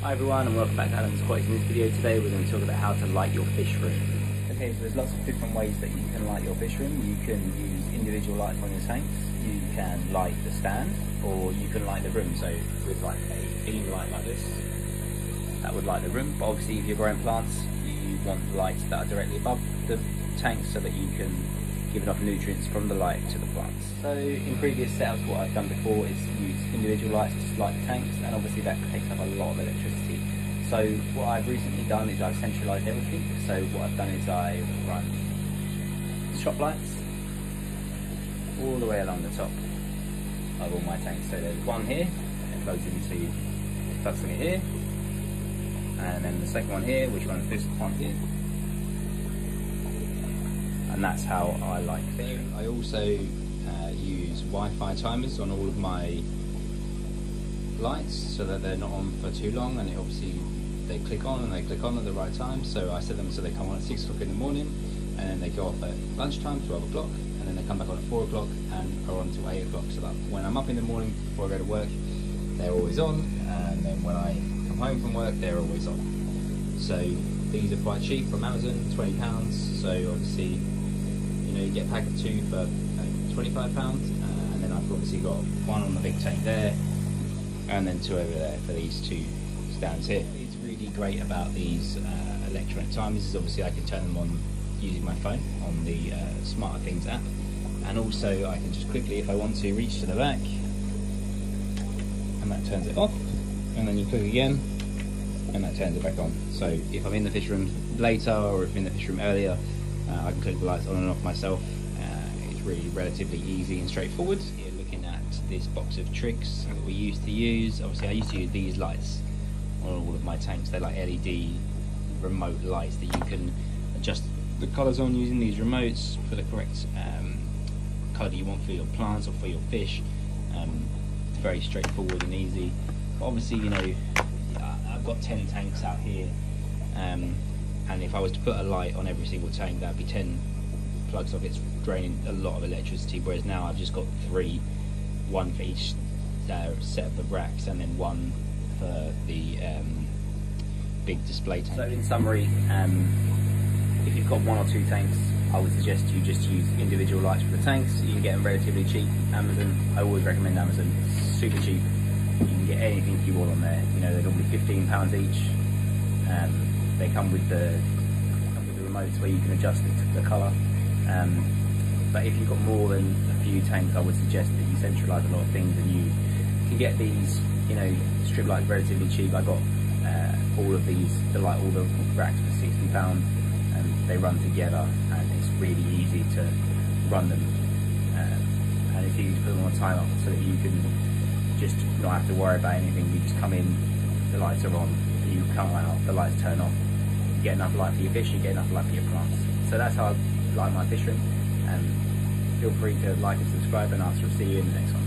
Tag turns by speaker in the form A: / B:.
A: Hi everyone and welcome back to Adam's Aquatics. In this video today we're going to talk about how to light your fish room. Okay, so there's lots of different ways that you can light your fish room. You can use individual lights on your tanks, you can light the stand, or you can light the room. So with like a beam light like this, that would light the room. But obviously if you're growing plants, you want lights that are directly above the tank so that you can give enough nutrients from the light to the plants. So in previous setups, what I've done before is use individual lights to light the tanks, and obviously that takes up a lot of electricity. So what I've recently done is I've centralised everything. So what I've done is I've run shop lights all the way along the top of all my tanks. So there's one here, it plugs in here, and then the second one here, which runs this one here. And that's how I like it. I also use Wi-Fi timers on all of my lights so that they're not on for too long, and they click on at the right time. So I set them so they come on at 6 o'clock in the morning, and then they go off at lunchtime, 12 o'clock, and then they come back on at 4 o'clock and are on to 8 o'clock, so that when I'm up in the morning before I go to work, they're always on, and then when I come home from work, they're always on. So these are quite cheap from Amazon, £20. So obviously, you get a pack of 2 for £25, and then I've obviously got one on the big tank there, and then 2 over there for these 2 stands here. It's really great about these electronic timers is obviously I can turn them on using my phone on the SmartThings app, and also I can just quickly, if I want to, reach to the back, and that turns it off, and then you click again, and that turns it back on. So if I'm in the fish room later, or if I'm in the fish room earlier, I can click the lights on and off myself. It's really relatively easy and straightforward. You're looking at this box of tricks that we used to use. Obviously I used to use these lights on all of my tanks. They're like LED remote lights that you can adjust the colours on using these remotes for the correct colour you want for your plants or for your fish. It's very straightforward and easy. But obviously, I've got 10 tanks out here, and if I was to put a light on every single tank, that'd be 10 plug sockets draining a lot of electricity, whereas now I've just got 3, one for each set of the racks, and then one for the big display tank. So in summary, if you've got 1 or 2 tanks, I would suggest you just use individual lights for the tanks. You can get them relatively cheap. Amazon, I always recommend Amazon, it's super cheap. You can get anything you want on there. They're normally £15 each. They come with the remotes where you can adjust the colour. But if you've got more than a few tanks, I would suggest that you centralise a lot of things, and you can get these, strip lights relatively cheap. I got all of these, all the racks for £60, and they run together, and it's really easy to run them. And it's easy to put them on a timer so that you can just not have to worry about anything. You just come in, the lights are on, you come out, the lights turn off. You get enough light for your fish, you get enough light for your plants. So that's how I light my fish room. Feel free to like and subscribe, and I'll see you in the next one.